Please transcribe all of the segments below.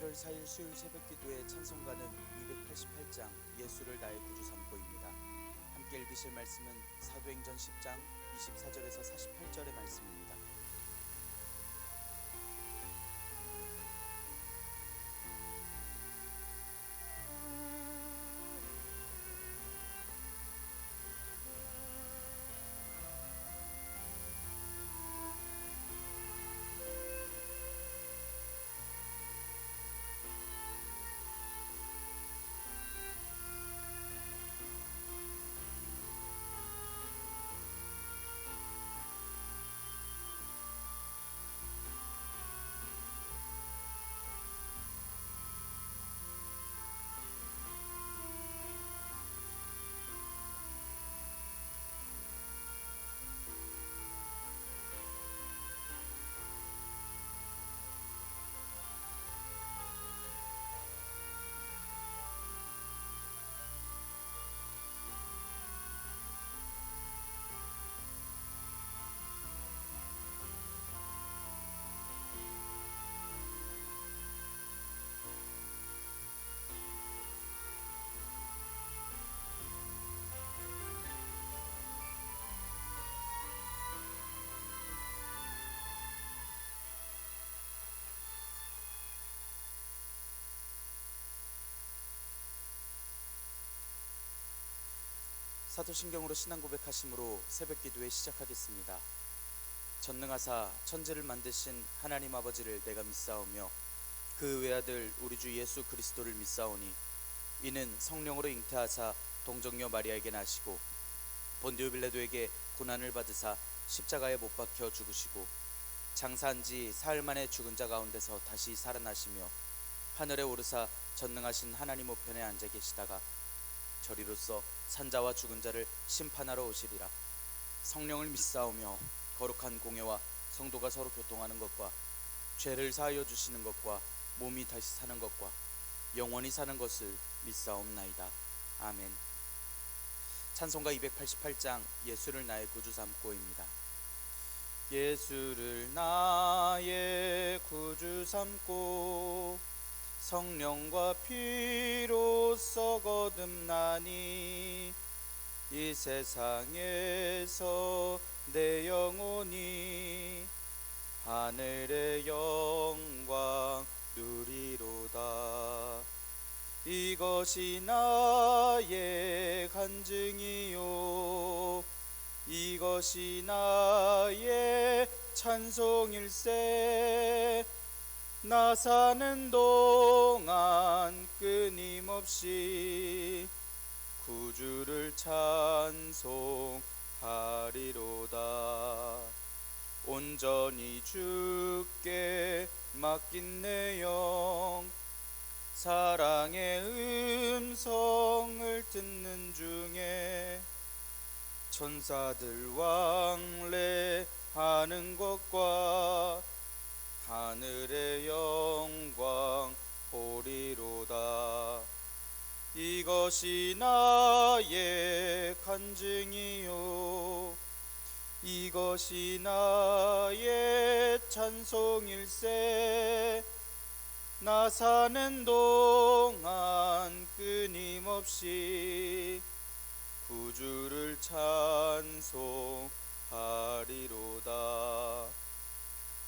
7월 4일 수요일 새벽기도의 찬송가는 288장 예수를 나의 구주 삼고입니다. 함께 읽으실 말씀은 사도행전 10장 24절에서 48절의 말씀입니다. 사도신경으로 신앙 고백하심으로 새벽기도회 시작하겠습니다. 전능하사 천지를 만드신 하나님 아버지를 내가 믿사오며 그 외아들 우리 주 예수 그리스도를 믿사오니 이는 성령으로 잉태하사 동정녀 마리아에게 나시고 본디오 빌라도에게 고난을 받으사 십자가에 못 박혀 죽으시고 장사한 지 사흘 만에 죽은 자 가운데서 다시 살아나시며 하늘에 오르사 전능하신 하나님 우편에 앉아 계시다가 저리로서 산자와 죽은 자를 심판하러 오시리라. 성령을 믿사오며 거룩한 공예와 성도가 서로 교통하는 것과 죄를 사하여 주시는 것과 몸이 다시 사는 것과 영원히 사는 것을 믿사옵나이다. 아멘. 찬송가 288장 예수를 나의 구주 삼고입니다. 예수를 나의 구주 삼고 성령과 피로써 거듭나니 이 세상에서 내 영혼이 하늘의 영광 누리로다. 이것이 나의 간증이요 이것이 나의 찬송일세. 나 사는 동안 끊임없이 구주를 찬송하리로다. 온전히 주께 맡긴 내 영 사랑의 음성을 듣는 중에 천사들 왕래하는 것과 하늘의 영광 보리로다. 이것이 나의 간증이요 이것이 나의 찬송일세. 나 사는 동안 끊임없이 구주를 찬송하리로다.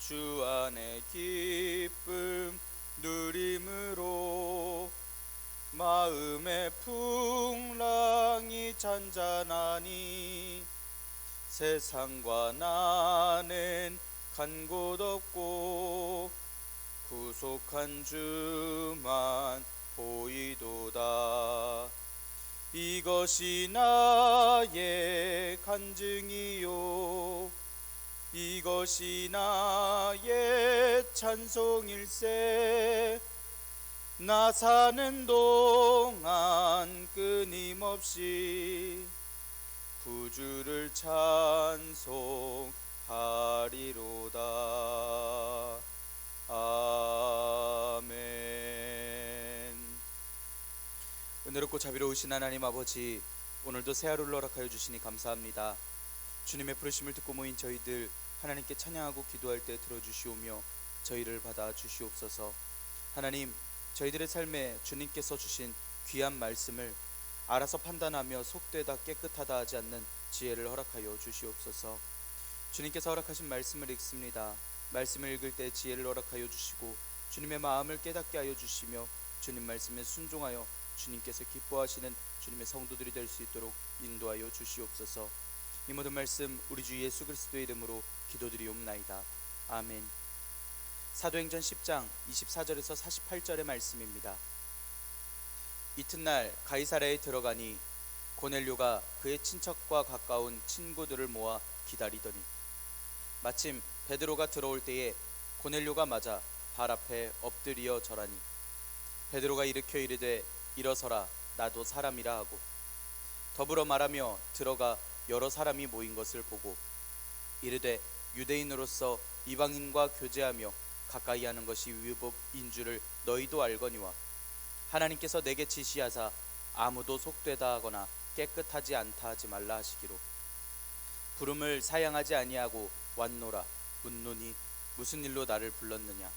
주 안에 기쁨 누림으로 마음의 풍랑이 잔잔하니 세상과 나는 간 곳 없고 구속한 주만 보이도다. 이것이 나의 간증이요 이것이 나의 찬송일세. 나 사는 동안 끊임없이 구주를 찬송하리로다. 아멘. 은혜롭고 자비로우신 하나님 아버지, 오늘도 새 하루를 허락하여 주시니 감사합니다. 주님의 부르심을 듣고 모인 저희들 하나님께 찬양하고 기도할 때 들어주시오며 저희를 받아 주시옵소서. 하나님, 저희들의 삶에 주님께서 주신 귀한 말씀을 알아서 판단하며 속되다 깨끗하다 하지 않는 지혜를 허락하여 주시옵소서. 주님께서 허락하신 말씀을 읽습니다. 말씀을 읽을 때 지혜를 허락하여 주시고 주님의 마음을 깨닫게 하여 주시며 주님 말씀에 순종하여 주님께서 기뻐하시는 주님의 성도들이 될 수 있도록 인도하여 주시옵소서. 이 모든 말씀 우리 주 예수 그리스도의 이름으로 기도드리옵나이다. 아멘. 사도행전 10장 24절에서 48절의 말씀입니다. 이튿날 가이사랴에 들어가니 고넬료가 그의 친척과 가까운 친구들을 모아 기다리더니 마침 베드로가 들어올 때에 고넬료가 맞아 발 앞에 엎드려 절하니 베드로가 일으켜 이르되 일어서라 나도 사람이라 하고 더불어 말하며 들어가 여러 사람이 모인 것을 보고 이르되 유대인으로서 이방인과 교제하며 가까이 하는 것이 위법인 줄을 너희도 알거니와 하나님께서 내게 지시하사 아무도 속되다 하거나 깨끗하지 않다 하지 말라 하시기로 부름을 사양하지 아니하고 왔노라 묻노니 무슨 일로 나를 불렀느냐.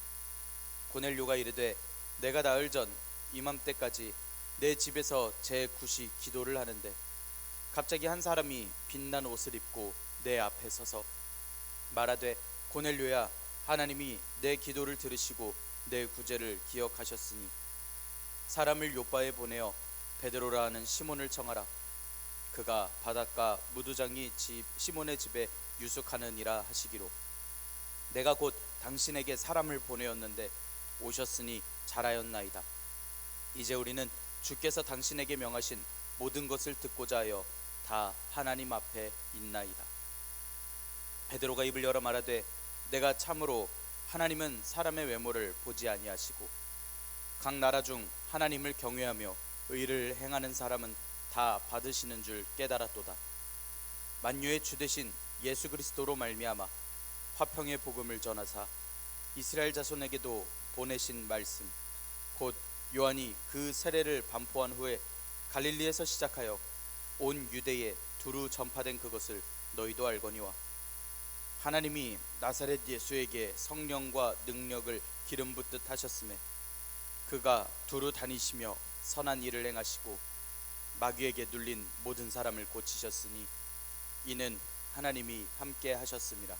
고넬료가 이르되 내가 나흘 전 이맘때까지 내 집에서 제9시 기도를 하는데 갑자기 한 사람이 빛난 옷을 입고 내 앞에 서서 말하되 고넬료야 하나님이 내 기도를 들으시고 내 구제를 기억하셨으니 사람을 요바에 보내어 베드로라 하는 시몬을 청하라. 그가 바닷가 무두장이 시몬의 집에 유숙하느니라 하시기로 내가 곧 당신에게 사람을 보내었는데 오셨으니 잘하였나이다. 이제 우리는 주께서 당신에게 명하신 모든 것을 듣고자 하여 다 하나님 앞에 있나이다. 베드로가 입을 열어 말하되 내가 참으로 하나님은 사람의 외모를 보지 아니하시고 각 나라 중 하나님을 경외하며 의를 행하는 사람은 다 받으시는 줄 깨달았도다. 만유의 주 되신 예수 그리스도로 말미암아 화평의 복음을 전하사 이스라엘 자손에게도 보내신 말씀 곧 요한이 그 세례를 반포한 후에 갈릴리에서 시작하여 온 유대에 두루 전파된 그것을 너희도 알거니와 하나님이 나사렛 예수에게 성령과 능력을 기름 붓듯 하셨음에 그가 두루 다니시며 선한 일을 행하시고 마귀에게 눌린 모든 사람을 고치셨으니 이는 하나님이 함께 하셨음이라.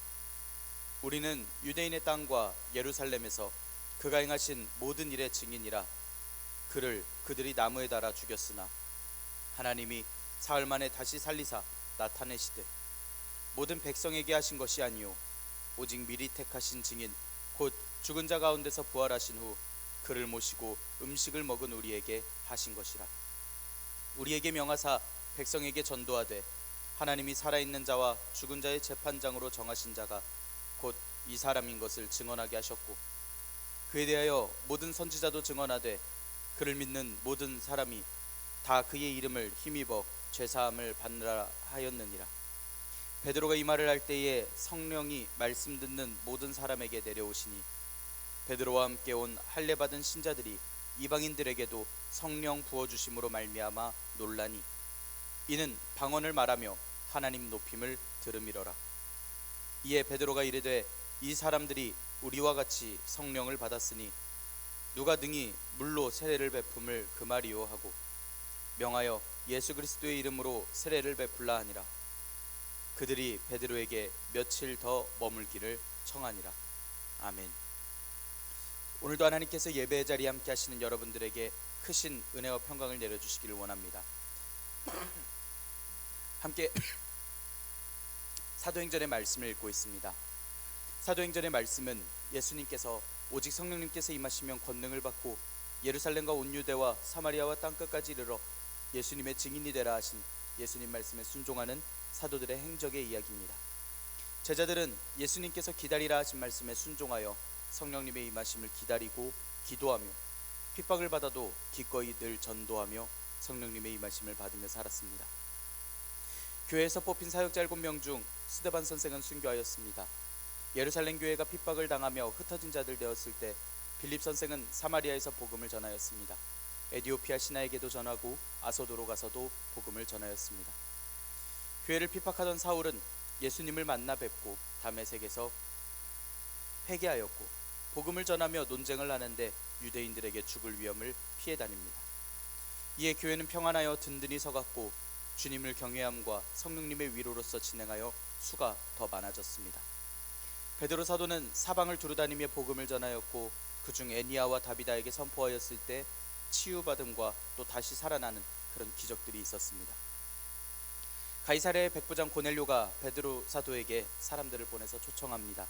우리는 유대인의 땅과 예루살렘에서 그가 행하신 모든 일의 증인이라. 그를 그들이 나무에 달아 죽였으나 하나님이 사흘 만에 다시 살리사 나타내시되 모든 백성에게 하신 것이 아니요 오직 미리 택하신 증인 곧 죽은 자 가운데서 부활하신 후 그를 모시고 음식을 먹은 우리에게 하신 것이라. 우리에게 명하사 백성에게 전도하되 하나님이 살아있는 자와 죽은 자의 재판장으로 정하신 자가 곧 이 사람인 것을 증언하게 하셨고 그에 대하여 모든 선지자도 증언하되 그를 믿는 모든 사람이 다 그의 이름을 힘입어 죄사함을 받느라 하였느니라. 베드로가 이 말을 할 때에 성령이 말씀 듣는 모든 사람에게 내려오시니 베드로와 함께 온 할례 받은 신자들이 이방인들에게도 성령 부어주심으로 말미암아 놀라니 이는 방언을 말하며 하나님 높임을 들음이러라. 이에 베드로가 이르되 이 사람들이 우리와 같이 성령을 받았으니 누가 능히 물로 세례를 베품을 금하리요 하고 명하여 예수 그리스도의 이름으로 세례를 베풀라 하니라. 그들이 베드로에게 며칠 더 머물기를 청하니라. 아멘. 오늘도 하나님께서 예배의 자리에 함께 하시는 여러분들에게 크신 은혜와 평강을 내려주시기를 원합니다. 함께 사도행전의 말씀을 읽고 있습니다. 사도행전의 말씀은 예수님께서 오직 성령님께서 임하시면 권능을 받고 예루살렘과 온 유대와 사마리아와 땅끝까지 이르러 예수님의 증인이 되라 하신 예수님 말씀에 순종하는 사도들의 행적의 이야기입니다. 제자들은 예수님께서 기다리라 하신 말씀에 순종하여 성령님의 임하심을 기다리고 기도하며 핍박을 받아도 기꺼이 늘 전도하며 성령님의 임하심을 받으며 살았습니다. 교회에서 뽑힌 사역자 7명 중 스데반 선생은 순교하였습니다. 예루살렘 교회가 핍박을 당하며 흩어진 자들 되었을 때 빌립 선생은 사마리아에서 복음을 전하였습니다. 에디오피아 신하에게도 전하고 아소도로 가서도 복음을 전하였습니다. 교회를 핍박하던 사울은 예수님을 만나 뵙고 다메섹에서 회개하였고 복음을 전하며 논쟁을 하는데 유대인들에게 죽을 위험을 피해 다닙니다. 이에 교회는 평안하여 든든히 서갔고 주님을 경외함과 성령님의 위로로서 진행하여 수가 더 많아졌습니다. 베드로 사도는 사방을 두루다니며 복음을 전하였고 그중 애니아와 다비다에게 선포하였을 때 치유받음과 또 다시 살아나는 그런 기적들이 있었습니다. 가이사랴의 백부장 고넬료가 베드로 사도에게 사람들을 보내서 초청합니다.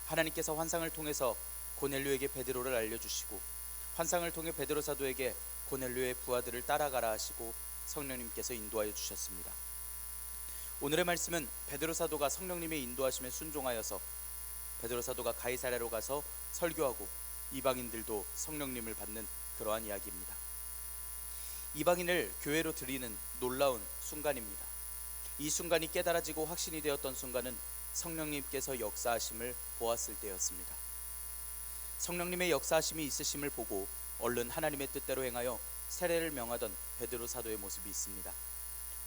하나님께서 환상을 통해서 고넬료에게 베드로를 알려주시고 환상을 통해 베드로 사도에게 고넬료의 부하들을 따라가라 하시고 성령님께서 인도하여 주셨습니다. 오늘의 말씀은 베드로 사도가 성령님의 인도하심에 순종하여서 베드로 사도가 가이사랴로 가서 설교하고 이방인들도 성령님을 받는 그러한 이야기입니다. 이방인을 교회로 들이는 놀라운 순간입니다. 이 순간이 깨달아지고 확신이 되었던 순간은 성령님께서 역사하심을 보았을 때였습니다. 성령님의 역사하심이 있으심을 보고 얼른 하나님의 뜻대로 행하여 세례를 명하던 베드로 사도의 모습이 있습니다.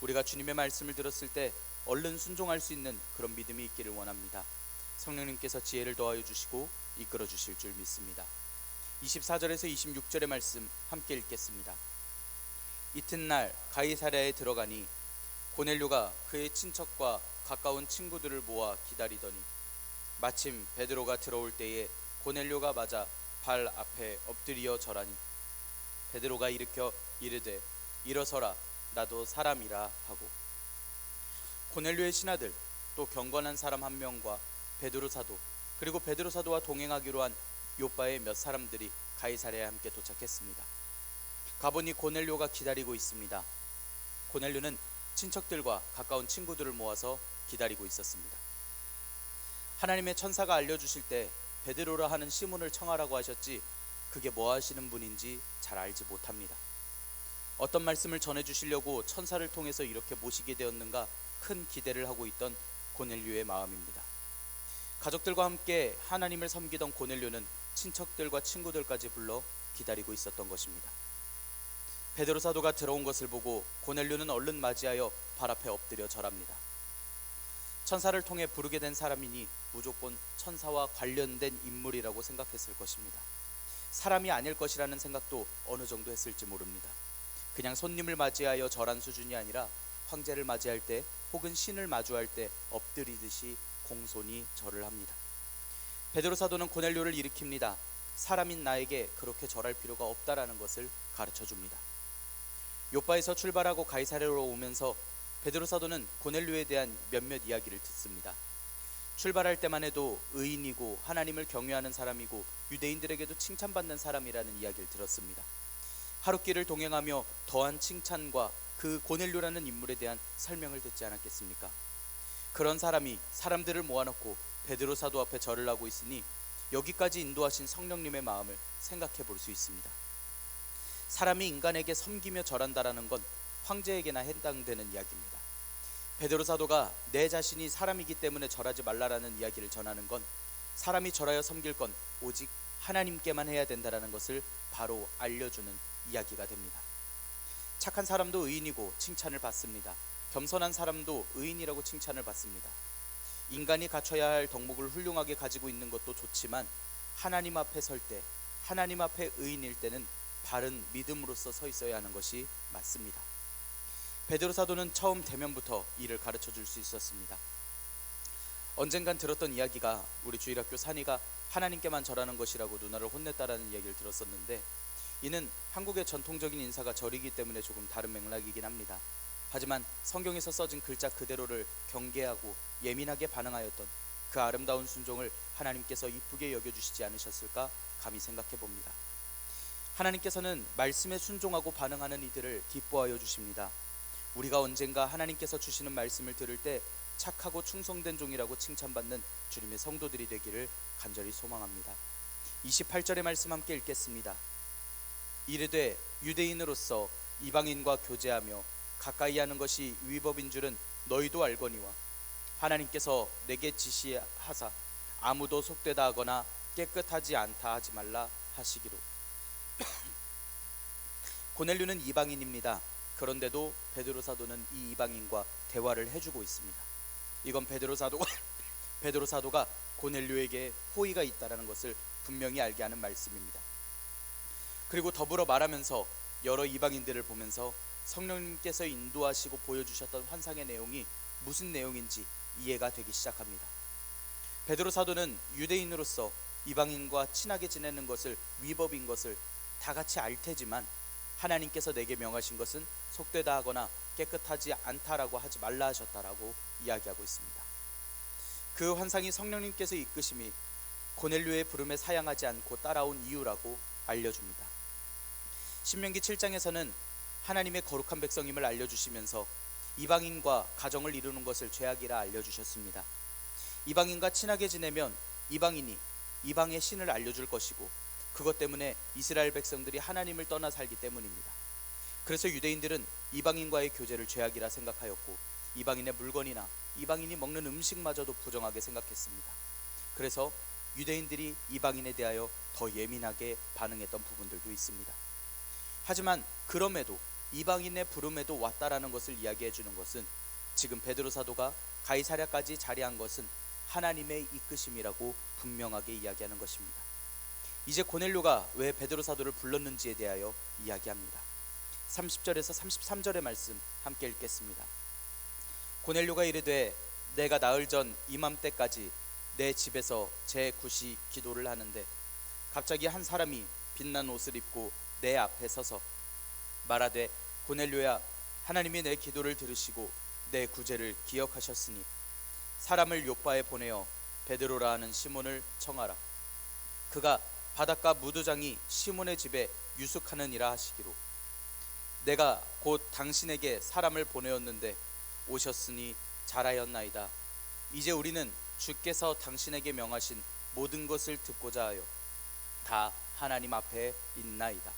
우리가 주님의 말씀을 들었을 때 얼른 순종할 수 있는 그런 믿음이 있기를 원합니다. 성령님께서 지혜를 더하여 주시고 이끌어 주실 줄 믿습니다. 24절에서 26절의 말씀 함께 읽겠습니다. 이튿날 가이사랴에 들어가니 고넬료가 그의 친척과 가까운 친구들을 모아 기다리더니 마침 베드로가 들어올 때에 고넬료가 맞아 발 앞에 엎드려 절하니 베드로가 일으켜 이르되 일어서라 나도 사람이라 하고 고넬료의 신하들 또 경건한 사람 한 명과 베드로 사도 그리고 베드로 사도와 동행하기로 한 요빠의 몇 사람들이 가이사랴에 함께 도착했습니다. 가보니 고넬료가 기다리고 있습니다. 고넬료는 친척들과 가까운 친구들을 모아서 기다리고 있었습니다. 하나님의 천사가 알려주실 때 베드로라 하는 시몬을 청하라고 하셨지 그게 뭐 하시는 분인지 잘 알지 못합니다. 어떤 말씀을 전해주시려고 천사를 통해서 이렇게 모시게 되었는가 큰 기대를 하고 있던 고넬료의 마음입니다. 가족들과 함께 하나님을 섬기던 고넬료는 친척들과 친구들까지 불러 기다리고 있었던 것입니다. 베드로 사도가 들어온 것을 보고 고넬료는 얼른 맞이하여 발 앞에 엎드려 절합니다. 천사를 통해 부르게 된 사람이니 무조건 천사와 관련된 인물이라고 생각했을 것입니다. 사람이 아닐 것이라는 생각도 어느 정도 했을지 모릅니다. 그냥 손님을 맞이하여 절한 수준이 아니라 황제를 맞이할 때 혹은 신을 마주할 때 엎드리듯이 공손히 절을 합니다. 베드로 사도는 고넬료를 일으킵니다. 사람인 나에게 그렇게 절할 필요가 없다라는 것을 가르쳐 줍니다. 요빠에서 출발하고 가이사랴로 오면서 베드로 사도는 고넬료에 대한 몇몇 이야기를 듣습니다. 출발할 때만 해도 의인이고 하나님을 경외하는 사람이고 유대인들에게도 칭찬받는 사람이라는 이야기를 들었습니다. 하룻길을 동행하며 더한 칭찬과 그 고넬료라는 인물에 대한 설명을 듣지 않았겠습니까? 그런 사람이 사람들을 모아놓고 베드로 사도 앞에 절을 하고 있으니 여기까지 인도하신 성령님의 마음을 생각해 볼 수 있습니다. 사람이 인간에게 섬기며 절한다라는 건 황제에게나 해당되는 이야기입니다. 베드로 사도가 내 자신이 사람이기 때문에 절하지 말라라는 이야기를 전하는 건 사람이 절하여 섬길 건 오직 하나님께만 해야 된다라는 것을 바로 알려주는 이야기가 됩니다. 착한 사람도 의인이고 칭찬을 받습니다. 겸손한 사람도 의인이라고 칭찬을 받습니다. 인간이 갖춰야 할 덕목을 훌륭하게 가지고 있는 것도 좋지만 하나님 앞에 설 때, 하나님 앞에 의인일 때는 바른 믿음으로서 서 있어야 하는 것이 맞습니다. 베드로 사도는 처음 대면부터 이를 가르쳐 줄 수 있었습니다. 언젠간 들었던 이야기가 우리 주일학교 산이가 하나님께만 절하는 것이라고 누나를 혼냈다라는 이야기를 들었었는데 이는 한국의 전통적인 인사가 절이기 때문에 조금 다른 맥락이긴 합니다. 하지만 성경에서 써진 글자 그대로를 경계하고 예민하게 반응하였던 그 아름다운 순종을 하나님께서 이쁘게 여겨주시지 않으셨을까 감히 생각해 봅니다. 하나님께서는 말씀에 순종하고 반응하는 이들을 기뻐하여 주십니다. 우리가 언젠가 하나님께서 주시는 말씀을 들을 때 착하고 충성된 종이라고 칭찬받는 주님의 성도들이 되기를 간절히 소망합니다. 28절의 말씀 함께 읽겠습니다. 이르되 유대인으로서 이방인과 교제하며 가까이 하는 것이 위법인 줄은 너희도 알거니와 하나님께서 내게 지시하사 아무도 속되다 하거나 깨끗하지 않다 하지 말라 하시기로. 고넬료는 이방인입니다. 그런데도 베드로 사도는 이 이방인과 대화를 해주고 있습니다. 이건 베드로 사도가 고넬료에게 호의가 있다라는 것을 분명히 알게 하는 말씀입니다. 그리고 더불어 말하면서 여러 이방인들을 보면서 성령님께서 인도하시고 보여주셨던 환상의 내용이 무슨 내용인지 이해가 되기 시작합니다. 베드로 사도는 유대인으로서 이방인과 친하게 지내는 것을 위법인 것을 다 같이 알 테지만 하나님께서 내게 명하신 것은 속되다 하거나 깨끗하지 않다라고 하지 말라 하셨다라고 이야기하고 있습니다. 그 환상이 성령님께서 이끄심이 고넬료의 부름에 사양하지 않고 따라온 이유라고 알려줍니다. 신명기 7장에서는 하나님의 거룩한 백성임을 알려주시면서 이방인과 가정을 이루는 것을 죄악이라 알려주셨습니다. 이방인과 친하게 지내면 이방인이 이방의 신을 알려줄 것이고 그것 때문에 이스라엘 백성들이 하나님을 떠나 살기 때문입니다. 그래서 유대인들은 이방인과의 교제를 죄악이라 생각하였고 이방인의 물건이나 이방인이 먹는 음식마저도 부정하게 생각했습니다. 그래서 유대인들이 이방인에 대하여 더 예민하게 반응했던 부분들도 있습니다. 하지만 그럼에도 이방인의 부름에도 왔다라는 것을 이야기해 주는 것은 지금 베드로 사도가 가이사랴까지 자리한 것은 하나님의 이끄심이라고 분명하게 이야기하는 것입니다. 이제 고넬료가 왜 베드로 사도를 불렀는지에 대하여 이야기합니다. 30절에서 33절의 말씀 함께 읽겠습니다. 고넬료가 이르되 내가 나흘 전 이맘때까지 내 집에서 제 굿이 기도를 하는데 갑자기 한 사람이 빛난 옷을 입고 내 앞에 서서 말하되 고넬료야, 하나님이 내 기도를 들으시고 내 구제를 기억하셨으니 사람을 요바에 보내어 베드로라 하는 시몬을 청하라. 그가 바닷가 무두장이 시몬의 집에 유숙하느니라 하시기로 내가 곧 당신에게 사람을 보내었는데 오셨으니 잘하였나이다. 이제 우리는 주께서 당신에게 명하신 모든 것을 듣고자 하여 다 하나님 앞에 있나이다.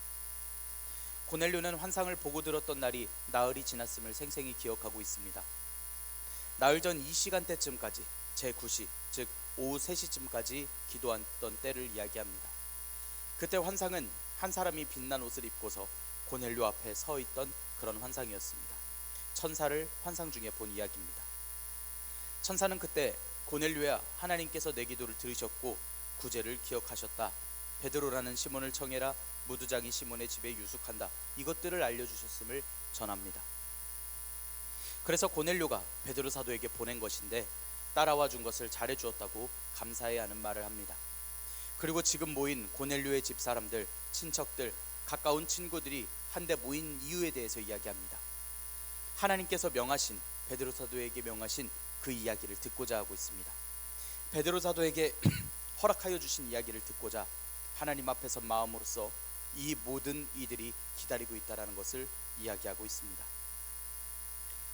고넬료는 환상을 보고 들었던 날이 나흘이 지났음을 생생히 기억하고 있습니다. 나흘 전 이 시간대쯤까지 제9시 즉 오후 3시쯤까지 기도했던 때를 이야기합니다. 그때 환상은 한 사람이 빛난 옷을 입고서 고넬료 앞에 서 있던 그런 환상이었습니다. 천사를 환상 중에 본 이야기입니다. 천사는 그때 고넬료야, 하나님께서 내 기도를 들으셨고 구제를 기억하셨다. 베드로라는 시몬을 청해라. 무두장이 시몬의 집에 유숙한다. 이것들을 알려주셨음을 전합니다. 그래서 고넬료가 베드로 사도에게 보낸 것인데 따라와 준 것을 잘해주었다고 감사해야 하는 말을 합니다. 그리고 지금 모인 고넬료의 집 사람들, 친척들, 가까운 친구들이 한데 모인 이유에 대해서 이야기합니다. 하나님께서 명하신, 베드로 사도에게 명하신 그 이야기를 듣고자 하고 있습니다. 베드로 사도에게 허락하여 주신 이야기를 듣고자 하나님 앞에서 마음으로써 이 모든 이들이 기다리고 있다는 것을 이야기하고 있습니다.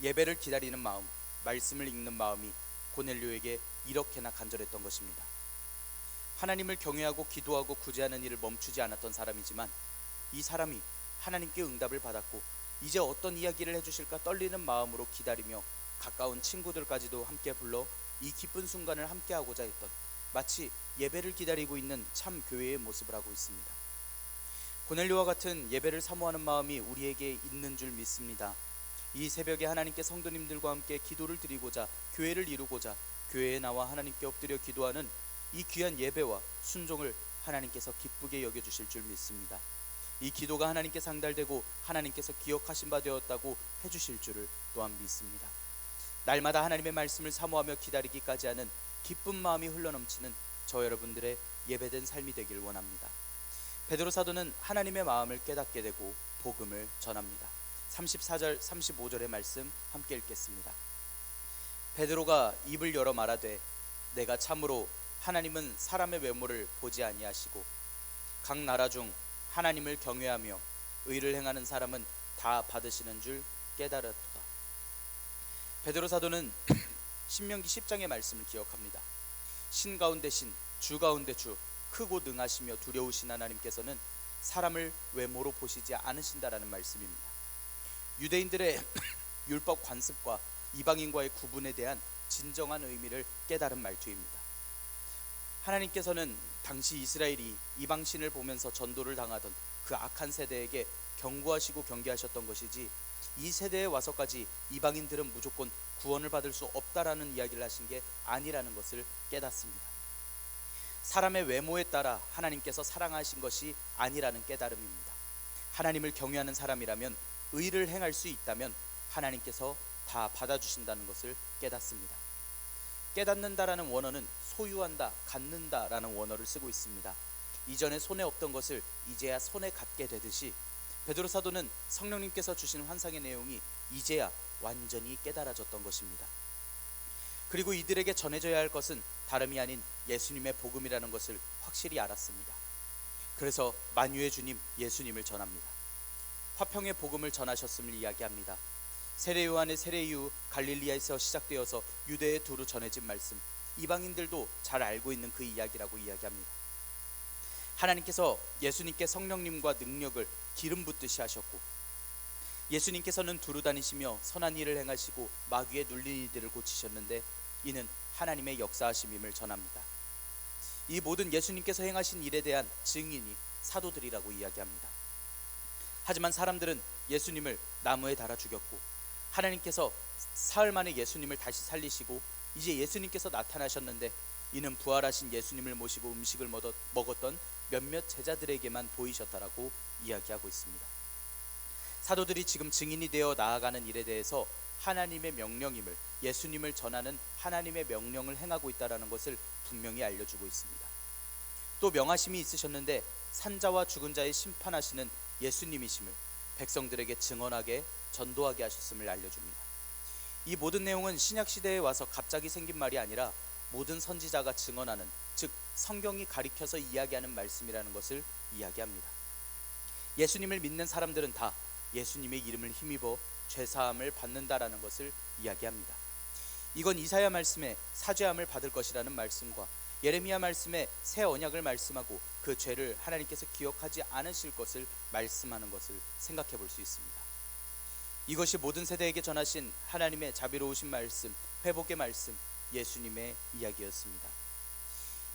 예배를 기다리는 마음, 말씀을 읽는 마음이 고넬료에게 이렇게나 간절했던 것입니다. 하나님을 경외하고 기도하고 구제하는 일을 멈추지 않았던 사람이지만 이 사람이 하나님께 응답을 받았고 이제 어떤 이야기를 해주실까 떨리는 마음으로 기다리며 가까운 친구들까지도 함께 불러 이 기쁜 순간을 함께하고자 했던, 마치 예배를 기다리고 있는 참 교회의 모습을 하고 있습니다. 고넬료와 같은 예배를 사모하는 마음이 우리에게 있는 줄 믿습니다. 이 새벽에 하나님께 성도님들과 함께 기도를 드리고자, 교회를 이루고자 교회에 나와 하나님께 엎드려 기도하는 이 귀한 예배와 순종을 하나님께서 기쁘게 여겨주실 줄 믿습니다. 이 기도가 하나님께 상달되고 하나님께서 기억하신 바 되었다고 해주실 줄을 또한 믿습니다. 날마다 하나님의 말씀을 사모하며 기다리기까지 하는 기쁜 마음이 흘러넘치는 저 여러분들의 예배된 삶이 되길 원합니다. 베드로 사도는 하나님의 마음을 깨닫게 되고 복음을 전합니다. 34절 35절의 말씀 함께 읽겠습니다. 베드로가 입을 열어 말하되 내가 참으로 하나님은 사람의 외모를 보지 아니하시고 각 나라 중 하나님을 경외하며 의를 행하는 사람은 다 받으시는 줄 깨달았도다. 베드로 사도는 신명기 10장의 말씀을 기억합니다. 신 가운데 신, 주 가운데 주, 크고 능하시며 두려우신 하나님께서는 사람을 외모로 보시지 않으신다라는 말씀입니다. 유대인들의 율법 관습과 이방인과의 구분에 대한 진정한 의미를 깨달은 말투입니다. 하나님께서는 당시 이스라엘이 이방신을 보면서 전도를 당하던 그 악한 세대에게 경고하시고 경계하셨던 것이지 이 세대에 와서까지 이방인들은 무조건 구원을 받을 수 없다라는 이야기를 하신 게 아니라는 것을 깨닫습니다. 사람의 외모에 따라 하나님께서 사랑하신 것이 아니라는 깨달음입니다. 하나님을 경외하는 사람이라면, 의를 행할 수 있다면 하나님께서 다 받아주신다는 것을 깨닫습니다. 깨닫는다라는 원어는 소유한다, 갖는다라는 원어를 쓰고 있습니다. 이전에 손에 없던 것을 이제야 손에 갖게 되듯이 베드로 사도는 성령님께서 주신 환상의 내용이 이제야 완전히 깨달아졌던 것입니다. 그리고 이들에게 전해져야 할 것은 다름이 아닌 예수님의 복음이라는 것을 확실히 알았습니다. 그래서 만유의 주님 예수님을 전합니다. 화평의 복음을 전하셨음을 이야기합니다. 세례 요한의 세례 이후 갈릴리아에서 시작되어서 유대에 두루 전해진 말씀, 이방인들도 잘 알고 있는 그 이야기라고 이야기합니다. 하나님께서 예수님께 성령님과 능력을 기름 붓듯이 하셨고, 예수님께서는 두루 다니시며 선한 일을 행하시고 마귀에 눌린 이들을 고치셨는데 이는 하나님의 역사하심임을 전합니다. 이 모든 예수님께서 행하신 일에 대한 증인이 사도들이라고 이야기합니다. 하지만 사람들은 예수님을 나무에 달아 죽였고, 하나님께서 사흘 만에 예수님을 다시 살리시고 이제 예수님께서 나타나셨는데 이는 부활하신 예수님을 모시고 음식을 먹었던 몇몇 제자들에게만 보이셨다라고 이야기하고 있습니다. 사도들이 지금 증인이 되어 나아가는 일에 대해서 하나님의 명령임을, 예수님을 전하는 하나님의 명령을 행하고 있다는 것을 분명히 알려주고 있습니다. 또 명하심이 있으셨는데 산자와 죽은 자의 심판하시는 예수님이심을 백성들에게 증언하게, 전도하게 하셨음을 알려줍니다. 이 모든 내용은 신약시대에 와서 갑자기 생긴 말이 아니라 모든 선지자가 증언하는, 즉 성경이 가리켜서 이야기하는 말씀이라는 것을 이야기합니다. 예수님을 믿는 사람들은 다 예수님의 이름을 힘입어 죄사함을 받는다라는 것을 이야기합니다. 이건 이사야 말씀에 사죄함을 받을 것이라는 말씀과 예레미야 말씀에 새 언약을 말씀하고 그 죄를 하나님께서 기억하지 않으실 것을 말씀하는 것을 생각해 볼 수 있습니다. 이것이 모든 세대에게 전하신 하나님의 자비로우신 말씀, 회복의 말씀, 예수님의 이야기였습니다.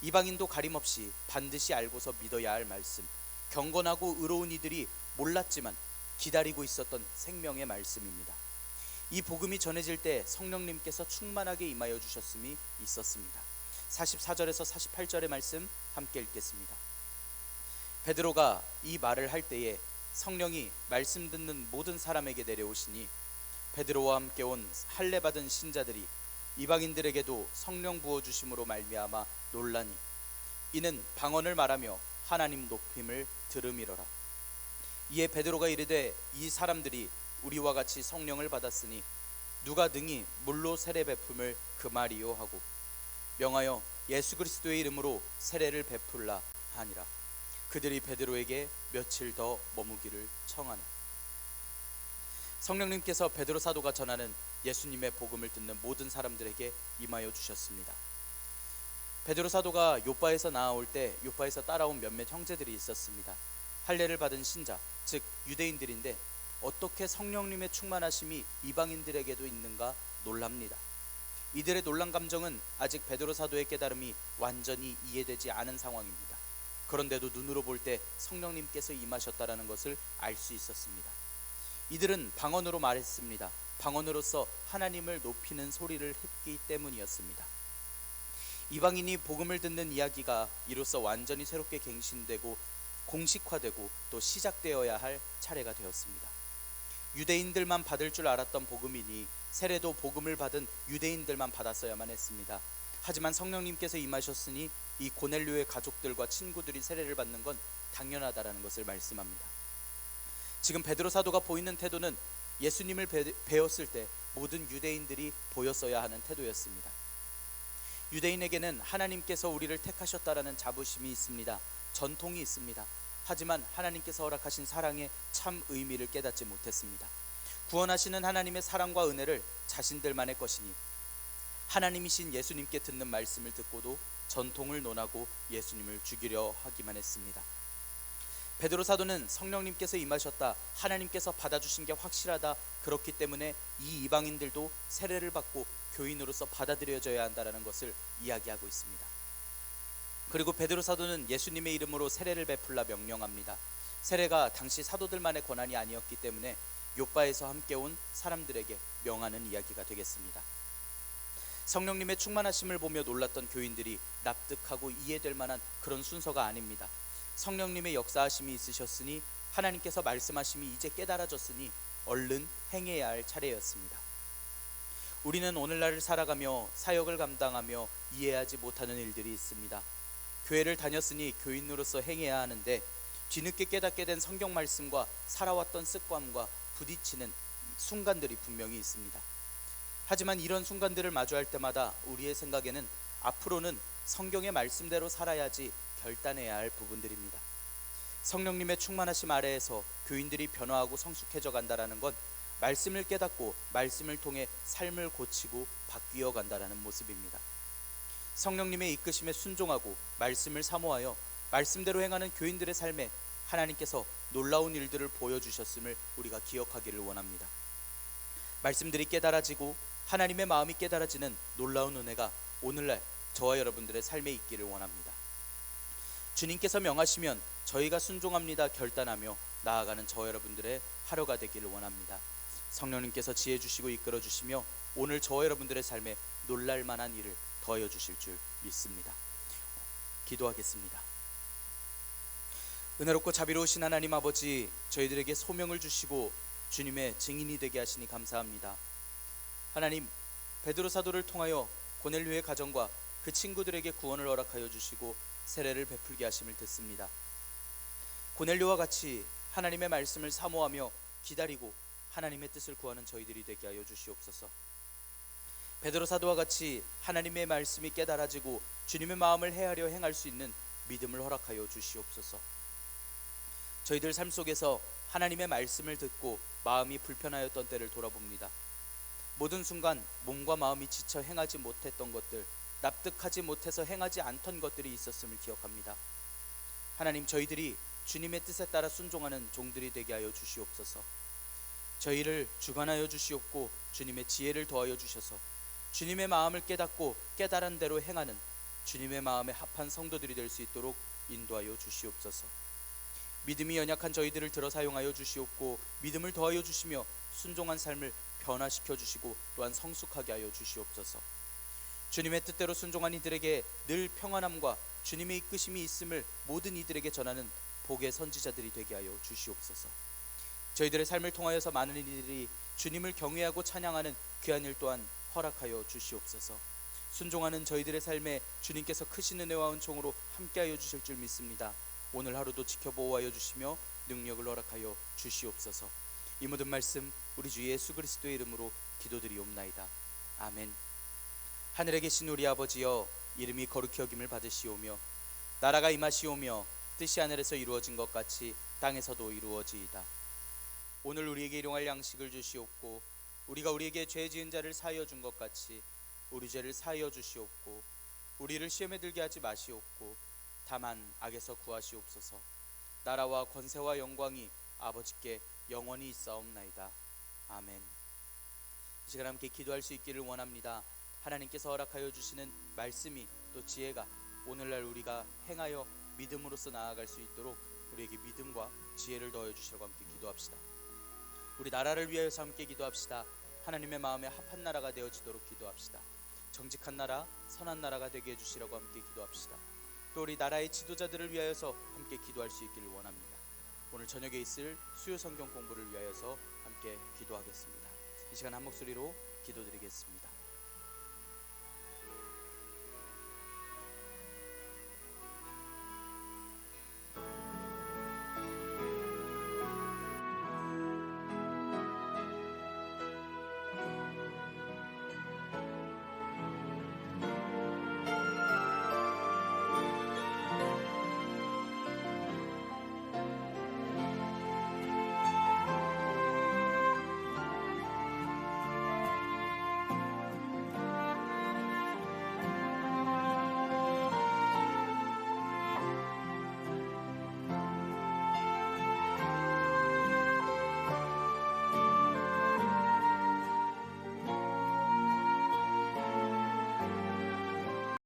이방인도 가림없이 반드시 알고서 믿어야 할 말씀, 경건하고 의로운 이들이 몰랐지만 기다리고 있었던 생명의 말씀입니다. 이 복음이 전해질 때 성령님께서 충만하게 임하여 주셨음이 있었습니다. 44절에서 48절의 말씀 함께 읽겠습니다. 베드로가 이 말을 할 때에 성령이 말씀 듣는 모든 사람에게 내려오시니 베드로와 함께 온 할례 받은 신자들이 이방인들에게도 성령 부어주심으로 말미암아 놀라니 이는 방언을 말하며 하나님 높임을 들음이로라. 이에 베드로가 이르되 이 사람들이 우리와 같이 성령을 받았으니 누가 능히 물로 세례 베품을 금하리요 하고 명하여 예수 그리스도의 이름으로 세례를 베풀라 하니라. 그들이 베드로에게 며칠 더 머무기를 청하네. 성령님께서 베드로 사도가 전하는 예수님의 복음을 듣는 모든 사람들에게 임하여 주셨습니다. 베드로 사도가 요빠에서 나아올 때 요빠에서 따라온 몇몇 형제들이 있었습니다. 할례를 받은 신자, 즉 유대인들인데 어떻게 성령님의 충만하심이 이방인들에게도 있는가 놀랍니다. 이들의 놀란 감정은 아직 베드로 사도의 깨달음이 완전히 이해되지 않은 상황입니다. 그런데도 눈으로 볼 때 성령님께서 임하셨다라는 것을 알 수 있었습니다. 이들은 방언으로 말했습니다. 방언으로서 하나님을 높이는 소리를 했기 때문이었습니다. 이방인이 복음을 듣는 이야기가 이로써 완전히 새롭게 갱신되고 공식화되고 또 시작되어야 할 차례가 되었습니다. 유대인들만 받을 줄 알았던 복음이니 세례도 복음을 받은 유대인들만 받았어야만 했습니다. 하지만 성령님께서 임하셨으니 이 고넬료의 가족들과 친구들이 세례를 받는 건 당연하다라는 것을 말씀합니다. 지금 베드로 사도가 보이는 태도는 예수님을 배웠을 때 모든 유대인들이 보였어야 하는 태도였습니다. 유대인에게는 하나님께서 우리를 택하셨다라는 자부심이 있습니다. 전통이 있습니다. 하지만 하나님께서 허락하신 사랑의 참 의미를 깨닫지 못했습니다. 구원하시는 하나님의 사랑과 은혜를 자신들만의 것이니 하나님이신 예수님께 듣는 말씀을 듣고도 전통을 논하고 예수님을 죽이려 하기만 했습니다. 베드로 사도는 성령님께서 임하셨다, 하나님께서 받아주신 게 확실하다, 그렇기 때문에 이 이방인들도 세례를 받고 교인으로서 받아들여져야 한다는 것을 이야기하고 있습니다. 그리고 베드로 사도는 예수님의 이름으로 세례를 베풀라 명령합니다. 세례가 당시 사도들만의 권한이 아니었기 때문에 요빠에서 함께 온 사람들에게 명하는 이야기가 되겠습니다. 성령님의 충만하심을 보며 놀랐던 교인들이 납득하고 이해될 만한 그런 순서가 아닙니다. 성령님의 역사하심이 있으셨으니, 하나님께서 말씀하심이 이제 깨달아졌으니 얼른 행해야 할 차례였습니다. 우리는 오늘날을 살아가며 사역을 감당하며 이해하지 못하는 일들이 있습니다. 교회를 다녔으니 교인으로서 행해야 하는데 뒤늦게 깨닫게 된 성경 말씀과 살아왔던 습관과 부딪히는 순간들이 분명히 있습니다. 하지만 이런 순간들을 마주할 때마다 우리의 생각에는 앞으로는 성경의 말씀대로 살아야지 결단해야 할 부분들입니다. 성령님의 충만하심 아래에서 교인들이 변화하고 성숙해져 간다라는 건 말씀을 깨닫고 말씀을 통해 삶을 고치고 바뀌어 간다라는 모습입니다. 성령님의 이끄심에 순종하고 말씀을 사모하여 말씀대로 행하는 교인들의 삶에 하나님께서 놀라운 일들을 보여주셨음을 우리가 기억하기를 원합니다. 말씀들이 깨달아지고 하나님의 마음이 깨달아지는 놀라운 은혜가 오늘날 저와 여러분들의 삶에 있기를 원합니다. 주님께서 명하시면 저희가 순종합니다 결단하며 나아가는 저와 여러분들의 하루가 되기를 원합니다. 성령님께서 지혜 주시고 이끌어 주시며 오늘 저와 여러분들의 삶에 놀랄만한 일을 더하여 주실 줄 믿습니다. 기도하겠습니다. 은혜롭고 자비로우신 하나님 아버지, 저희들에게 소명을 주시고 주님의 증인이 되게 하시니 감사합니다. 하나님, 베드로 사도를 통하여 고넬료의 가정과 그 친구들에게 구원을 허락하여 주시고 세례를 베풀게 하심을 듣습니다. 고넬료와 같이 하나님의 말씀을 사모하며 기다리고 하나님의 뜻을 구하는 저희들이 되게 하여 주시옵소서. 베드로 사도와 같이 하나님의 말씀이 깨달아지고 주님의 마음을 헤아려 행할 수 있는 믿음을 허락하여 주시옵소서. 저희들 삶 속에서 하나님의 말씀을 듣고 마음이 불편하였던 때를 돌아봅니다. 모든 순간 몸과 마음이 지쳐 행하지 못했던 것들, 납득하지 못해서 행하지 않던 것들이 있었음을 기억합니다. 하나님, 저희들이 주님의 뜻에 따라 순종하는 종들이 되게 하여 주시옵소서. 저희를 주관하여 주시옵고 주님의 지혜를 더하여 주셔서 주님의 마음을 깨닫고 깨달은 대로 행하는 주님의 마음에 합한 성도들이 될 수 있도록 인도하여 주시옵소서. 믿음이 연약한 저희들을 들어 사용하여 주시옵고 믿음을 더하여 주시며 순종한 삶을 변화시켜 주시고 또한 성숙하게 하여 주시옵소서. 주님의 뜻대로 순종한 이들에게 늘 평안함과 주님의 이끄심이 있음을 모든 이들에게 전하는 복의 선지자들이 되게 하여 주시옵소서. 저희들의 삶을 통하여서 많은 이들이 주님을 경외하고 찬양하는 귀한 일 또한 허락하여 주시옵소서. 순종하는 저희들의 삶에 주님께서 크신 은혜와 은총으로 함께하여 주실 줄 믿습니다. 오늘 하루도 지켜보호하여 주시며 능력을 허락하여 주시옵소서. 이 모든 말씀 우리 주 예수 그리스도의 이름으로 기도드리옵나이다. 아멘. 하늘에 계신 우리 아버지여, 이름이 거룩히 여김을 받으시오며 나라가 임하시오며 뜻이 하늘에서 이루어진 것 같이 땅에서도 이루어지이다. 오늘 우리에게 일용할 양식을 주시옵고 우리가 우리에게 죄 지은 자를 사하여 준 것 같이 우리 죄를 사하여 주시옵고 우리를 시험에 들게 하지 마시옵고 다만 악에서 구하시옵소서. 나라와 권세와 영광이 아버지께 영원히 있사옵나이다. 아멘. 이 시간 함께 기도할 수 있기를 원합니다. 하나님께서 허락하여 주시는 말씀이 또 지혜가 오늘날 우리가 행하여 믿음으로써 나아갈 수 있도록 우리에게 믿음과 지혜를 더하여 주시라고 함께 기도합시다. 우리 나라를 위하여서 함께 기도합시다. 하나님의 마음에 합한 나라가 되어지도록 기도합시다. 정직한 나라, 선한 나라가 되게 해주시라고 함께 기도합시다. 또 우리 나라의 지도자들을 위하여서 함께 기도할 수 있기를 원합니다. 오늘 저녁에 있을 수요 성경 공부를 위하여서 함께 기도하겠습니다. 이 시간 한 목소리로 기도드리겠습니다.